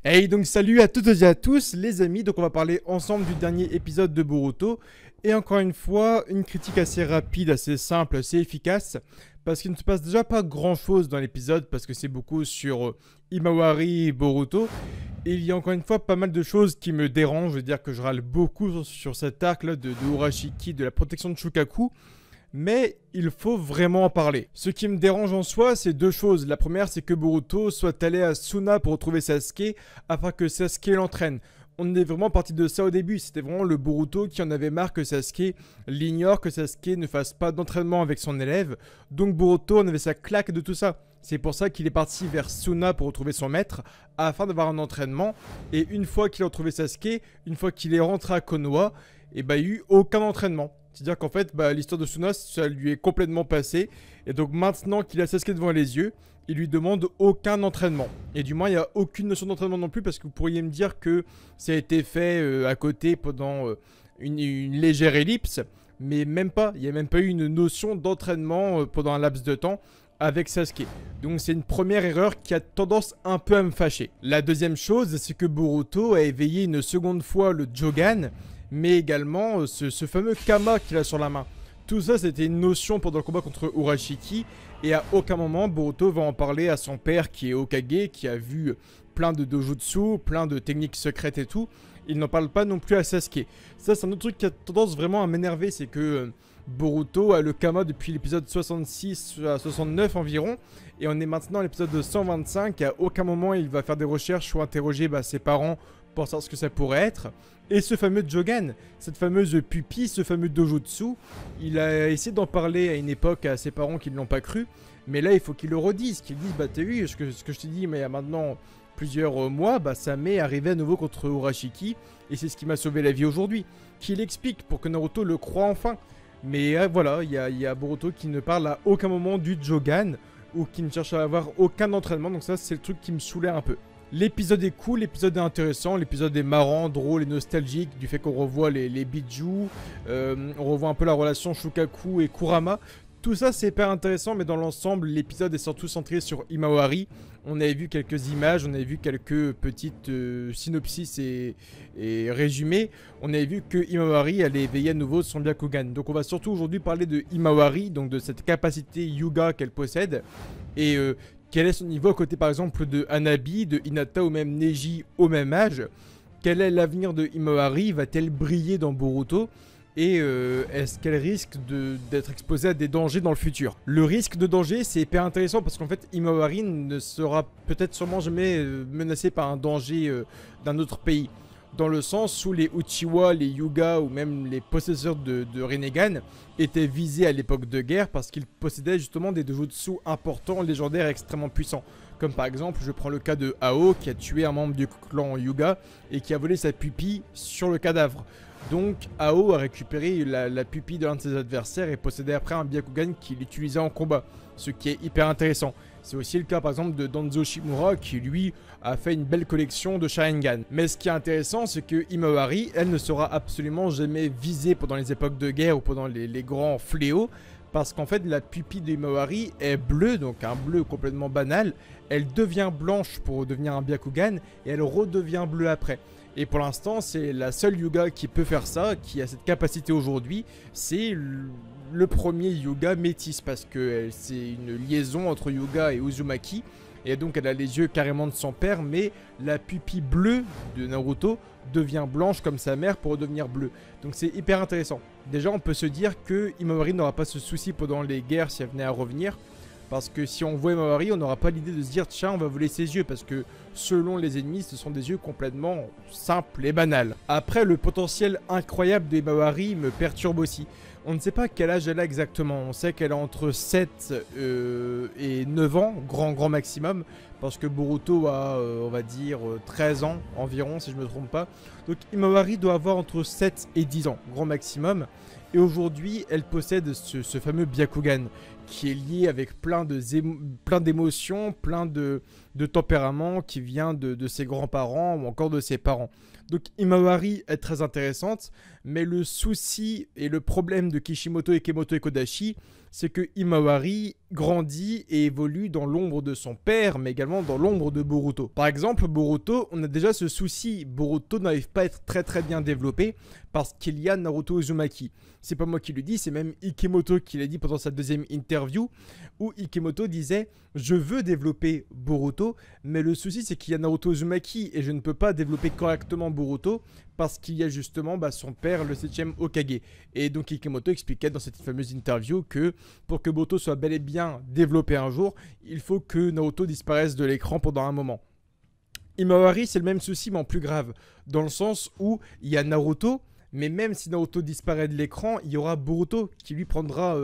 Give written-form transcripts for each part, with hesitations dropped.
Hey, donc salut à toutes et à tous les amis, donc on va parler ensemble du dernier épisode de Boruto. Et encore une fois, une critique assez rapide, assez simple, assez efficace. Parce qu'il ne se passe déjà pas grand chose dans l'épisode, parce que c'est beaucoup sur Himawari et Boruto. Et il y a encore une fois pas mal de choses qui me dérangent, je veux dire que je râle beaucoup sur cet arc là de Urashiki, de la protection de Shukaku. Mais il faut vraiment en parler. Ce qui me dérange en soi, c'est deux choses. La première, c'est que Boruto soit allé à Suna pour retrouver Sasuke afin que Sasuke l'entraîne. On est vraiment parti de ça au début. C'était vraiment le Boruto qui en avait marre que Sasuke l'ignore, que Sasuke ne fasse pas d'entraînement avec son élève. Donc Boruto en avait sa claque de tout ça. C'est pour ça qu'il est parti vers Suna pour retrouver son maître afin d'avoir un entraînement. Et une fois qu'il a retrouvé Sasuke, une fois qu'il est rentré à Konoha, il n'y a eu aucun entraînement. C'est-à-dire qu'en fait, l'histoire de Suna, ça lui est complètement passé. Et donc maintenant qu'il a Sasuke devant les yeux, il lui demande aucun entraînement. Et du moins, il n'y a aucune notion d'entraînement non plus, parce que vous pourriez me dire que ça a été fait à côté pendant une légère ellipse. Mais même pas, il n'y a même pas eu une notion d'entraînement pendant un laps de temps avec Sasuke. Donc c'est une première erreur qui a tendance un peu à me fâcher. La deuxième chose, c'est que Boruto a éveillé une seconde fois le Jogan, mais également ce fameux Kama qu'il a sur la main. Tout ça, c'était une notion pendant le combat contre Urashiki, et à aucun moment, Boruto va en parler à son père qui est Hokage, qui a vu plein de dojutsu, plein de techniques secrètes et tout. Il n'en parle pas non plus à Sasuke. Ça, c'est un autre truc qui a tendance vraiment à m'énerver, c'est que Boruto a le Kama depuis l'épisode 66 à 69 environ, et on est maintenant à l'épisode 125, et à aucun moment il va faire des recherches ou interroger ses parents pour savoir ce que ça pourrait être. Et ce fameux Jogan, cette fameuse pupille, ce fameux dojutsu, il a essayé d'en parler à une époque à ses parents qui ne l'ont pas cru, mais là il faut qu'il le redise, qu'il dise t'as vu ce que je t'ai dit mais il y a maintenant plusieurs mois, ça m'est arrivé à nouveau contre Urashiki, et c'est ce qui m'a sauvé la vie aujourd'hui. Qu'il explique pour que Naruto le croie enfin. Mais voilà, il y a Boruto qui ne parle à aucun moment du Jogan, ou qui ne cherche à avoir aucun entraînement, donc ça c'est le truc qui me saoulait un peu. L'épisode est cool, l'épisode est intéressant, l'épisode est marrant, drôle et nostalgique du fait qu'on revoit les Biju, on revoit un peu la relation Shukaku et Kurama. Tout ça c'est hyper intéressant, mais dans l'ensemble l'épisode est surtout centré sur Himawari. On avait vu quelques images, on avait vu quelques petites synopsis et résumés. On avait vu que Himawari allait éveiller à nouveau son Byakugan. Donc on va surtout aujourd'hui parler de Himawari, donc de cette capacité Yuga qu'elle possède. Et quel est son niveau à côté par exemple de Hanabi, de Hinata ou même Neji au même âge? Quel est l'avenir de Himawari? Va-t-elle briller dans Boruto? Et est-ce qu'elle risque d'être exposée à des dangers dans le futur? Le risque de danger, c'est hyper intéressant parce qu'en fait, Himawari ne sera peut-être sûrement jamais menacée par un danger d'un autre pays. Dans le sens où les Uchiwa, les Hyuga ou même les possesseurs de Rinnegan étaient visés à l'époque de guerre parce qu'ils possédaient justement des dojutsu importants, légendaires et extrêmement puissants. Comme par exemple, je prends le cas de Ao qui a tué un membre du clan Hyuga et qui a volé sa pupille sur le cadavre. Donc Ao a récupéré la pupille de l'un de ses adversaires et possédait après un Byakugan qu'il utilisait en combat, ce qui est hyper intéressant. C'est aussi le cas par exemple de Danzo Shimura qui lui a fait une belle collection de Sharingan. Mais ce qui est intéressant, c'est que Himawari, elle ne sera absolument jamais visée pendant les époques de guerre ou pendant les grands fléaux, parce qu'en fait la pupille de Himawari est bleue, donc un bleu complètement banal. Elle devient blanche pour devenir un Byakugan et elle redevient bleue après. Et pour l'instant, c'est la seule Hyuga qui peut faire ça, qui a cette capacité aujourd'hui. C'est le premier Hyuga métis, parce que c'est une liaison entre Hyuga et Uzumaki. Et donc elle a les yeux carrément de son père, mais la pupille bleue de Naruto devient blanche comme sa mère pour redevenir bleue. Donc c'est hyper intéressant. Déjà, on peut se dire que Himawari n'aura pas ce souci pendant les guerres si elle venait à revenir. Parce que si on voit Himawari, on n'aura pas l'idée de se dire tiens, on va voler ses yeux, parce que selon les ennemis, ce sont des yeux complètement simples et banals. Après, le potentiel incroyable de Himawari me perturbe aussi. On ne sait pas quel âge elle a exactement. On sait qu'elle a entre 7 et 9 ans, grand maximum, parce que Boruto a, on va dire, 13 ans environ, si je ne me trompe pas. Donc Himawari doit avoir entre 7 et 10 ans, grand maximum. Et aujourd'hui, elle possède ce fameux Byakugan, qui est lié avec plein d'émotions, plein de tempéraments qui vient de ses grands-parents ou encore de ses parents. Donc Himawari est très intéressante, mais le souci et le problème de Kishimoto, Ikemoto et Kodashi, c'est que Himawari grandit et évolue dans l'ombre de son père, mais également dans l'ombre de Boruto. Par exemple, Boruto, on a déjà ce souci, Boruto n'arrive pas à être très bien développé parce qu'il y a Naruto Uzumaki. C'est pas moi qui le dis, c'est même Ikemoto qui l'a dit pendant sa deuxième interview, où Ikemoto disait « Je veux développer Boruto, mais le souci c'est qu'il y a Naruto Uzumaki et je ne peux pas développer correctement Boruto parce qu'il y a justement son père, le 7ème Hokage. » Et donc Ikemoto expliquait dans cette fameuse interview que pour que Boruto soit bel et bien développé un jour, il faut que Naruto disparaisse de l'écran pendant un moment. Himawari, c'est le même souci mais en plus grave, dans le sens où il y a Naruto, mais même si Naruto disparaît de l'écran, il y aura Boruto qui lui prendra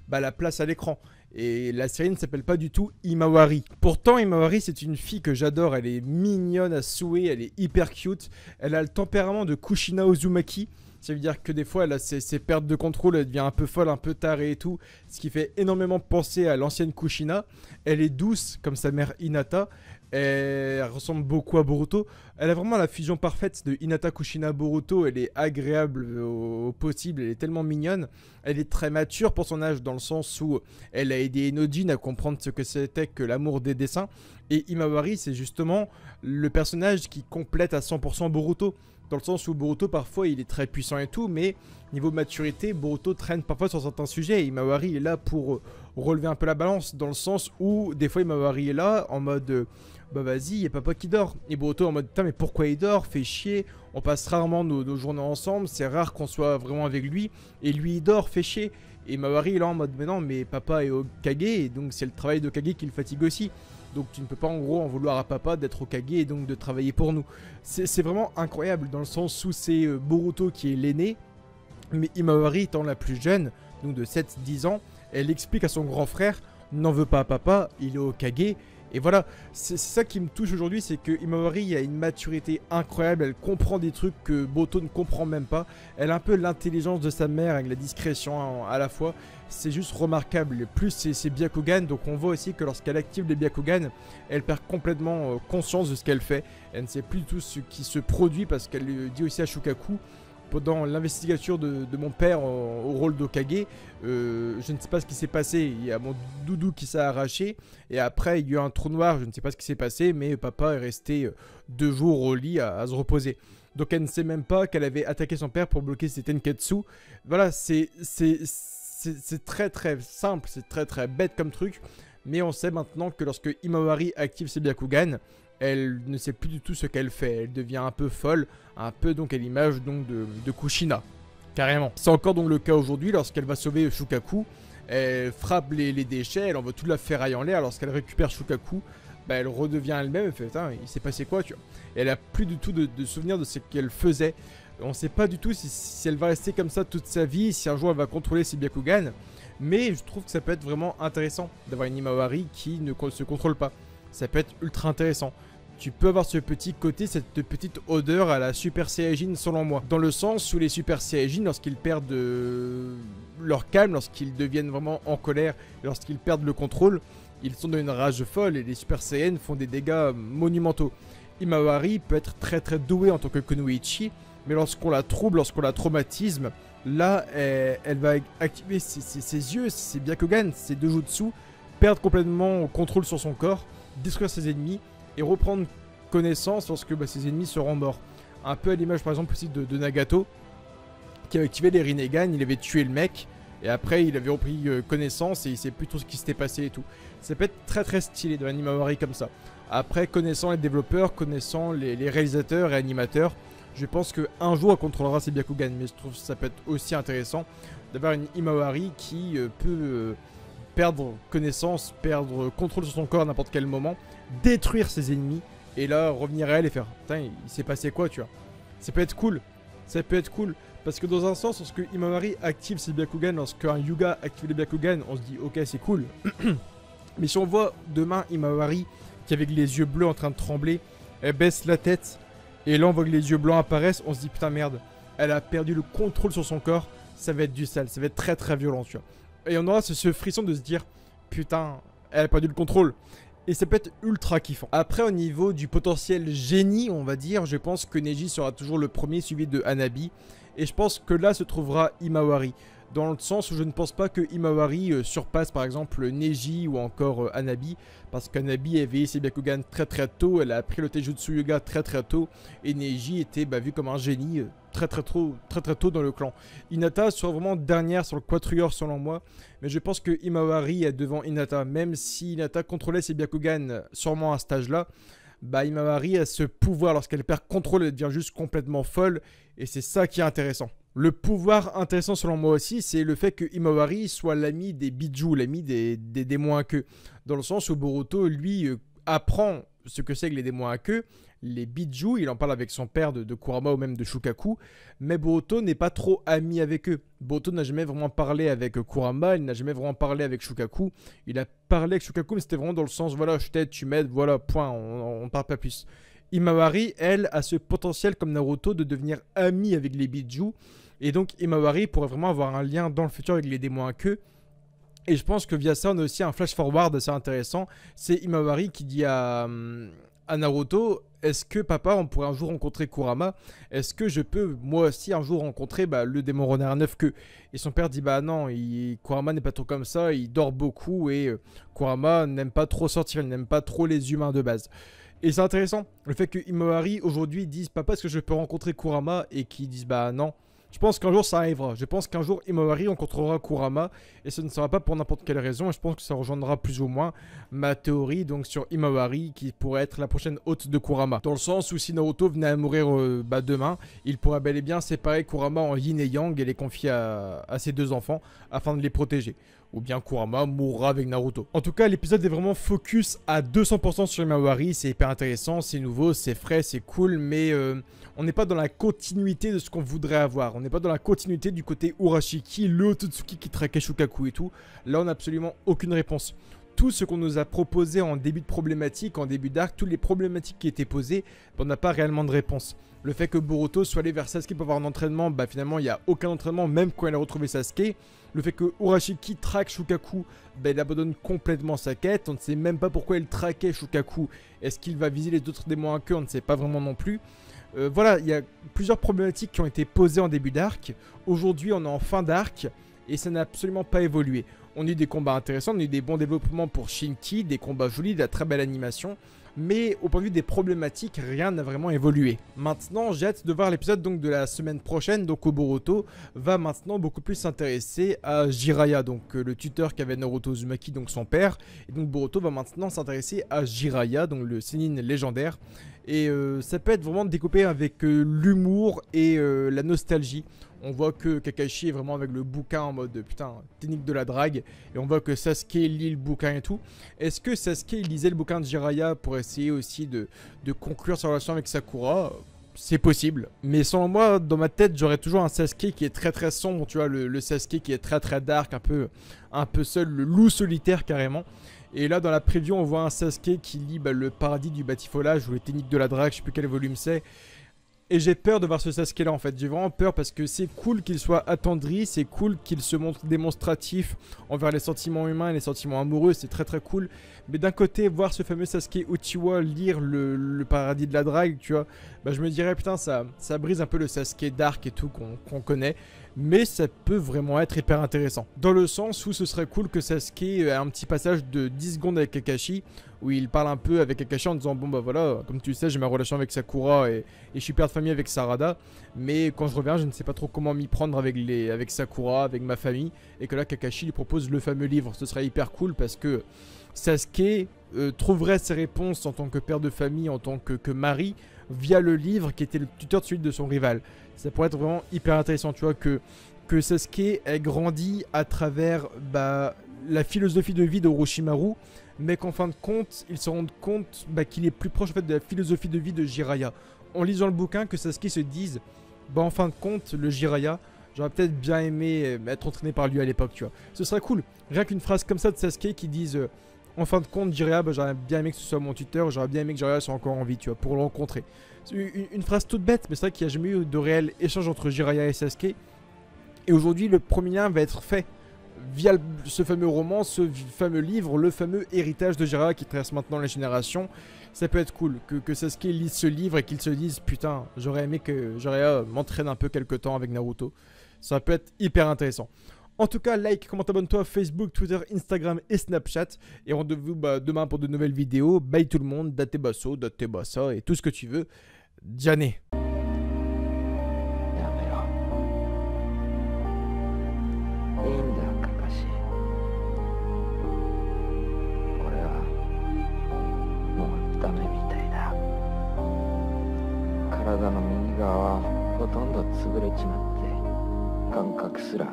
la place à l'écran. Et la série ne s'appelle pas du tout Himawari. Pourtant, Himawari, c'est une fille que j'adore. Elle est mignonne à souhait, elle est hyper cute. Elle a le tempérament de Kushina Uzumaki. Ça veut dire que des fois, elle a ses pertes de contrôle, elle devient un peu folle, un peu tarée et tout. Ce qui fait énormément penser à l'ancienne Kushina. Elle est douce, comme sa mère Hinata. Elle ressemble beaucoup à Boruto. Elle a vraiment la fusion parfaite de Hinata, Kushina, Boruto. Elle est agréable au possible, elle est tellement mignonne. Elle est très mature pour son âge dans le sens où elle a aidé Enojin à comprendre ce que c'était que l'amour des dessins. Et Himawari, c'est justement le personnage qui complète à 100% Boruto. Dans le sens où Boruto, parfois, il est très puissant et tout, mais niveau maturité, Boruto traîne parfois sur certains sujets. Himawari est là pour relever un peu la balance, dans le sens où, des fois, Himawari est là, en mode... bah vas-y, il y a papa qui dort. Et Boruto en mode, putain mais pourquoi il dort? Fait chier. On passe rarement nos journées ensemble. C'est rare qu'on soit vraiment avec lui. Et lui il dort, fait chier. Et Himawari est là en mode, mais non, mais papa est Hokage. Et donc c'est le travail d'Hokage qui le fatigue aussi. Donc tu ne peux pas en gros en vouloir à papa d'être Hokage et donc de travailler pour nous. C'est vraiment incroyable dans le sens où c'est Boruto qui est l'aîné. Mais Himawari étant la plus jeune, donc de 7-10 ans, elle explique à son grand frère, n'en veux pas à papa, il est Hokage. Et voilà, c'est ça qui me touche aujourd'hui, c'est que Himawari a une maturité incroyable, elle comprend des trucs que Boruto ne comprend même pas. Elle a un peu l'intelligence de sa mère avec la discrétion à la fois. C'est juste remarquable. Plus c'est Byakugan, donc on voit aussi que lorsqu'elle active les Byakugan, elle perd complètement conscience de ce qu'elle fait. Elle ne sait plus du tout ce qui se produit parce qu'elle le dit aussi à Shukaku. Pendant l'investigation de mon père au rôle d'Hokage, je ne sais pas ce qui s'est passé. Il y a mon doudou qui s'est arraché. Et après, il y a eu un trou noir. Je ne sais pas ce qui s'est passé. Mais papa est resté 2 jours au lit à se reposer. Donc elle ne sait même pas qu'elle avait attaqué son père pour bloquer ses Tenketsu. Voilà, c'est très simple. C'est très bête comme truc. Mais on sait maintenant que lorsque Himawari active ses Byakugan, elle ne sait plus du tout ce qu'elle fait, elle devient un peu folle, un peu donc à l'image donc de Kushina, carrément. C'est encore donc le cas aujourd'hui lorsqu'elle va sauver Shukaku, elle frappe les déchets, elle envoie toute la ferraille en l'air, lorsqu'elle récupère Shukaku, bah, elle redevient elle-même, elle fait putain, il s'est passé quoi tu vois. Et elle a plus du tout de souvenir de ce qu'elle faisait, on sait pas du tout si elle va rester comme ça toute sa vie, si un jour elle va contrôler ses Byakugan, mais je trouve que ça peut être vraiment intéressant d'avoir une Himawari qui ne se contrôle pas. Ça peut être ultra intéressant. Tu peux avoir ce petit côté, cette petite odeur à la Super Saiyajin selon moi. Dans le sens où les Super Saiyajin, lorsqu'ils perdent leur calme, lorsqu'ils deviennent vraiment en colère, lorsqu'ils perdent le contrôle, ils sont dans une rage folle et les Super Saiyans font des dégâts monumentaux. Himawari peut être très douée en tant que Kunoichi, mais lorsqu'on la trouble, lorsqu'on la traumatise, là, elle va activer ses yeux, ses Byakugan, ses Dojutsu, perdre complètement le contrôle sur son corps, détruire ses ennemis et reprendre connaissance lorsque ses ennemis seront morts. Un peu à l'image par exemple aussi de Nagato qui avait activé les Rinnegan, il avait tué le mec et après il avait repris connaissance et il sait plus tout ce qui s'était passé et tout. Ça peut être très stylé de l'Himawari comme ça. Après connaissant les développeurs, connaissant les réalisateurs et animateurs, je pense qu'un jour elle contrôlera ses Byakugan, mais je trouve que ça peut être aussi intéressant d'avoir une Himawari qui peut perdre connaissance, perdre contrôle sur son corps à n'importe quel moment, détruire ses ennemis, et là revenir à elle et faire putain il s'est passé quoi tu vois. Ça peut être cool, parce que dans un sens lorsque Himawari active ses Byakugan, lorsqu'un Hyuga active les Byakugan, on se dit ok c'est cool, mais si on voit demain Himawari qui avec les yeux bleus en train de trembler, elle baisse la tête, et là on voit que les yeux blancs apparaissent, on se dit putain merde, elle a perdu le contrôle sur son corps, ça va être du sale, ça va être très violent tu vois. Et on aura ce frisson de se dire putain, elle a perdu le contrôle. Et ça peut être ultra kiffant. Après, au niveau du potentiel génie, on va dire, je pense que Neji sera toujours le premier, suivi de Hanabi. Et je pense que là se trouvera Himawari. Dans le sens où je ne pense pas que Himawari surpasse par exemple Neji ou encore Hanabi. Parce qu'Hanabi a éveillé ses Byakugan très très tôt, elle a appris le Taijutsu Yuga très très tôt. Et Neji était vu comme un génie très très tôt dans le clan. Hinata sera vraiment dernière sur le quatuor selon moi. Mais je pense que Himawari est devant Hinata. Même si Hinata contrôlait ses Byakugan sûrement à cet âge-là. Himawari a ce pouvoir, lorsqu'elle perd contrôle, elle devient juste complètement folle. Et c'est ça qui est intéressant. Le pouvoir intéressant selon moi aussi, c'est le fait que Himawari soit l'ami des Biju, l'ami des démons à queue. Dans le sens où Boruto, lui, apprend ce que c'est que les démons à queue. Les Biju, il en parle avec son père de Kurama ou même de Shukaku. Mais Boruto n'est pas trop ami avec eux. Boruto n'a jamais vraiment parlé avec Kurama, il n'a jamais vraiment parlé avec Shukaku. Il a parlé avec Shukaku, mais c'était vraiment dans le sens, voilà, je t'aide, tu m'aides, voilà, point, on ne parle pas plus. Himawari, elle, a ce potentiel comme Naruto de devenir amie avec les Biju. Et donc Himawari pourrait vraiment avoir un lien dans le futur avec les démons à queue. Et je pense que via ça, on a aussi un flash forward assez intéressant. C'est Himawari qui dit à Naruto, est-ce que papa, on pourrait un jour rencontrer Kurama? Est-ce que je peux moi aussi un jour rencontrer le démon renard à 9 queues? Et son père dit non, Kurama n'est pas trop comme ça, il dort beaucoup et Kurama n'aime pas trop sortir, il n'aime pas trop les humains de base. Et c'est intéressant, le fait que Himawari aujourd'hui dise papa, est-ce que je peux rencontrer Kurama? Et qu'ils disent non. Je pense qu'un jour ça arrivera. Je pense qu'un jour Himawari rencontrera Kurama. Et ce ne sera pas pour n'importe quelle raison. Et je pense que ça rejoindra plus ou moins ma théorie donc sur Himawari qui pourrait être la prochaine hôte de Kurama. Dans le sens où si Naruto venait à mourir demain, il pourrait bel et bien séparer Kurama en yin et yang et les confier à ses deux enfants afin de les protéger. Ou bien Kurama mourra avec Naruto. En tout cas, l'épisode est vraiment focus à 200% sur Himawari. C'est hyper intéressant, c'est nouveau, c'est frais, c'est cool, mais on n'est pas dans la continuité de ce qu'on voudrait avoir. On n'est pas dans la continuité du côté Urashiki, le Otsutsuki qui traquait Shukaku et tout. Là, on n'a absolument aucune réponse. Tout ce qu'on nous a proposé en début de problématique, en début d'arc, toutes les problématiques qui étaient posées, on n'a pas réellement de réponse. Le fait que Boruto soit allé vers Sasuke pour avoir un entraînement, finalement il n'y a aucun entraînement, même quand il a retrouvé Sasuke. Le fait que Urashiki traque Shukaku, il abandonne complètement sa quête. On ne sait même pas pourquoi il traquait Shukaku. Est-ce qu'il va viser les autres démons à queue? On ne sait pas vraiment non plus. Voilà, il y a plusieurs problématiques qui ont été posées en début d'arc. Aujourd'hui, on est en fin d'arc et ça n'a absolument pas évolué. On a eu des combats intéressants, on a eu des bons développements pour Shinki, des combats jolis, de la très belle animation. Mais au point de vue des problématiques, rien n'a vraiment évolué. Maintenant, j'ai hâte de voir l'épisode de la semaine prochaine. Donc Boruto va maintenant beaucoup plus s'intéresser à Jiraiya, donc le tuteur qu'avait Naruto Uzumaki, donc son père. Et donc Boruto va maintenant s'intéresser à Jiraiya, donc le Sennin légendaire. Et ça peut être vraiment découpé avec l'humour et la nostalgie. On voit que Kakashi est vraiment avec le bouquin en mode putain, technique de la drague. Et on voit que Sasuke lit le bouquin et tout. Est-ce que Sasuke lisait le bouquin de Jiraiya pour essayer aussi de conclure sa relation avec Sakura? C'est possible. Mais selon moi, dans ma tête, j'aurais toujours un Sasuke qui est très très sombre. Tu vois, le Sasuke qui est très très dark, un peu seul, le loup solitaire carrément. Et là, dans la preview, on voit un Sasuke qui lit le paradis du batifolage ou les techniques de la drague, je sais plus quel volume c'est. Et j'ai peur de voir ce Sasuke là en fait, j'ai vraiment peur parce que c'est cool qu'il soit attendri, c'est cool qu'il se montre démonstratif envers les sentiments humains et les sentiments amoureux, c'est très très cool. Mais d'un côté, voir ce fameux Sasuke Uchiwa lire le paradis de la drague, tu vois, je me dirais putain ça brise un peu le Sasuke dark et tout qu'on connaît. Mais ça peut vraiment être hyper intéressant. Dans le sens où ce serait cool que Sasuke ait un petit passage de 10 secondes avec Kakashi, où il parle un peu avec Kakashi en disant bon voilà, comme tu sais j'ai ma relation avec Sakura et je suis père de famille avec Sarada, mais quand je reviens je ne sais pas trop comment m'y prendre avec Sakura, avec ma famille, et que là Kakashi lui propose le fameux livre. Ce serait hyper cool parce que Sasuke trouverait ses réponses en tant que père de famille, en tant que mari, via le livre qui était le tuteur de celui de son rival. Ça pourrait être vraiment hyper intéressant, tu vois, que Sasuke ait grandi à travers la philosophie de vie d'Orochimaru, mais qu'en fin de compte, il se rende compte qu'il est plus proche en fait, de la philosophie de vie de Jiraiya. En lisant le bouquin, que Sasuke se dise, en fin de compte, le Jiraiya, j'aurais peut-être bien aimé être entraîné par lui à l'époque, tu vois. Ce serait cool. Rien qu'une phrase comme ça de Sasuke qui dise... en fin de compte, Jiraiya, j'aurais bien aimé que ce soit mon tuteur, j'aurais bien aimé que Jiraiya soit encore en vie, tu vois, pour le rencontrer. Une phrase toute bête, mais c'est vrai qu'il n'y a jamais eu de réel échange entre Jiraiya et Sasuke. Et aujourd'hui, le premier lien va être fait. via ce fameux roman, ce fameux livre, le fameux héritage de Jiraiya qui traverse maintenant les générations. Ça peut être cool que Sasuke lise ce livre et qu'il se dise putain, j'aurais aimé que Jiraiya m'entraîne un peu quelque temps avec Naruto. Ça peut être hyper intéressant. En tout cas, like, commente, abonne-toi à Facebook, Twitter, Instagram et Snapchat. Et rendez-vous demain pour de nouvelles vidéos. Bye tout le monde, date basso, date bassa et tout ce que tu veux. Diane. やめろ。いいんだよ、カカシ。俺はもうダメみたいだ。体の右側はほとんど潰れちまって感覚すら